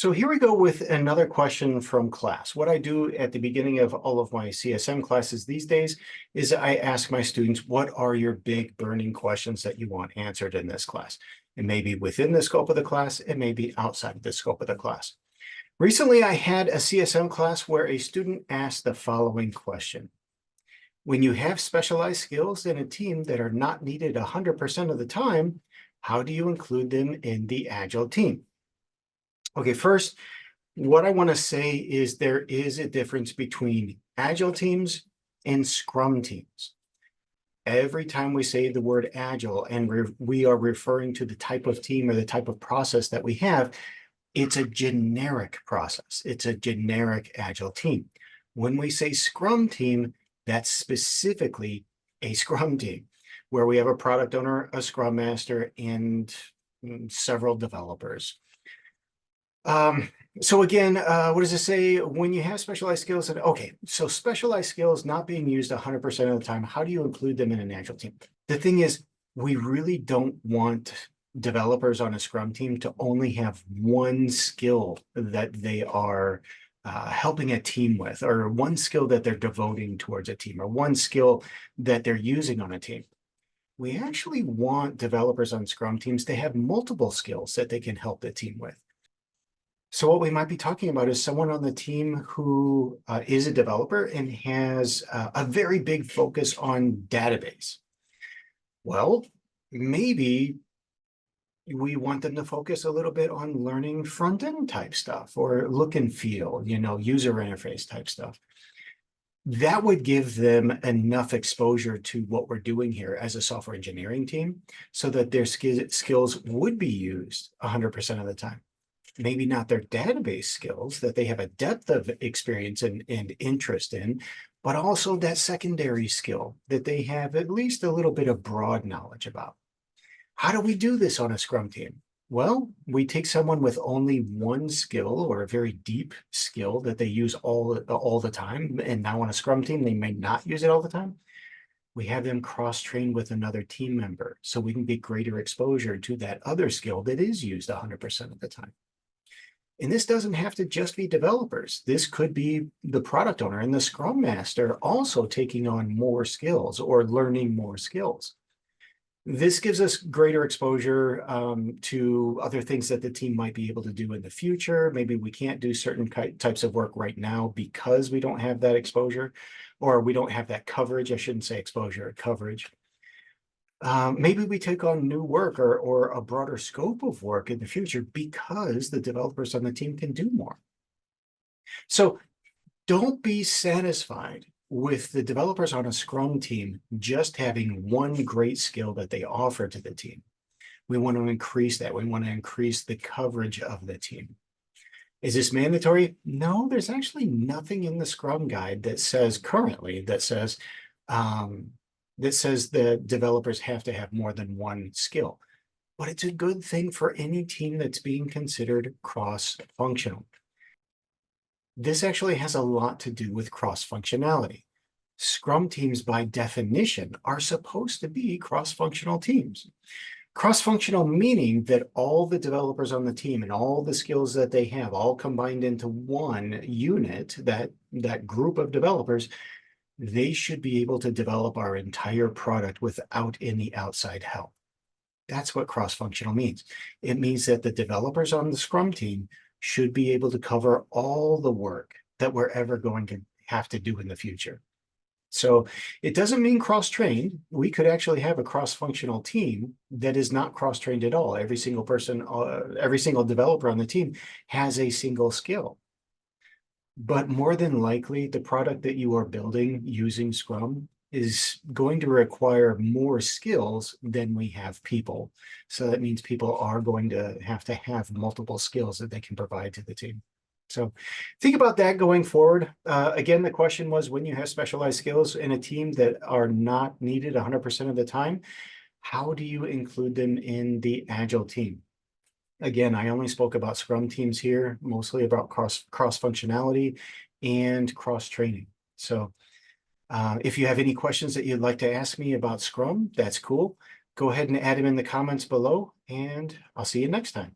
So here we go with another question from class. What I do at the beginning of all of my CSM classes these days is I ask my students, what are your big burning questions that you want answered in this class? It may be within the scope of the class, it may be outside of the scope of the class. Recently, I had a CSM class where a student asked the following question. When you have specialized skills in a team that are not needed 100% of the time, how do you include them in the Agile team? Okay, first, what I want to say is there is a difference between Agile teams and Scrum teams. Every time we say the word Agile and we are referring to the type of team or the type of process that we have, it's a generic process. It's a generic Agile team. When we say Scrum team, that's specifically a Scrum team where we have a product owner, a Scrum master, and several developers. So again, what does it say? When you have specialized skills, okay, so specialized skills not being used 100% of the time, how do you include them in an Agile team? The thing is, we really don't want developers on a Scrum team to only have one skill that they are helping a team with, or one skill that they're devoting towards a team, or one skill that they're using on a team. We actually want developers on Scrum teams to have multiple skills that they can help the team with. So what we might be talking about is someone on the team who is a developer and has a very big focus on database. Well, maybe we want them to focus a little bit on learning front-end type stuff or look and feel, user interface type stuff. That would give them enough exposure to what we're doing here as a software engineering team so that their skills would be used 100% of the time. Maybe not their database skills that they have a depth of experience and interest in, but also that secondary skill that they have at least a little bit of broad knowledge about. How do we do this on a Scrum team? Well, we take someone with only one skill or a very deep skill that they use all the time, and now on a Scrum team, they may not use it all the time. We have them cross-train with another team member so we can get greater exposure to that other skill that is used 100% of the time. And this doesn't have to just be developers. This could be the product owner and the Scrum Master also taking on more skills or learning more skills. This gives us greater exposure to other things that the team might be able to do in the future. Maybe we can't do certain types of work right now because we don't have that exposure, or we don't have that coverage. I shouldn't say exposure, coverage. Maybe we take on new work or a broader scope of work in the future because the developers on the team can do more. So don't be satisfied with the developers on a Scrum team just having one great skill that they offer to the team. We want to increase that. We want to increase the coverage of the team. Is this mandatory? No, there's actually nothing in the Scrum guide that says currently that says the developers have to have more than one skill. But it's a good thing for any team that's being considered cross-functional. This actually has a lot to do with cross-functionality. Scrum teams, by definition, are supposed to be cross-functional teams. Cross-functional meaning that all the developers on the team and all the skills that they have all combined into one unit, that group of developers, they should be able to develop our entire product without any outside help. That's what cross-functional means. It means that the developers on the Scrum team should be able to cover all the work that we're ever going to have to do in the future. So it doesn't mean cross-trained. We could actually have a cross-functional team that is not cross-trained at all. Every single person, every single developer on the team has a single skill. But more than likely, the product that you are building using Scrum is going to require more skills than we have people. So that means people are going to have multiple skills that they can provide to the team. So think about that going forward. Again, the question was, when you have specialized skills in a team that are not needed 100% of the time, how do you include them in the Agile team? Again, I only spoke about Scrum teams here, mostly about cross-functionality and cross-training. So if you have any questions that you'd like to ask me about Scrum, that's cool. Go ahead and add them in the comments below, and I'll see you next time.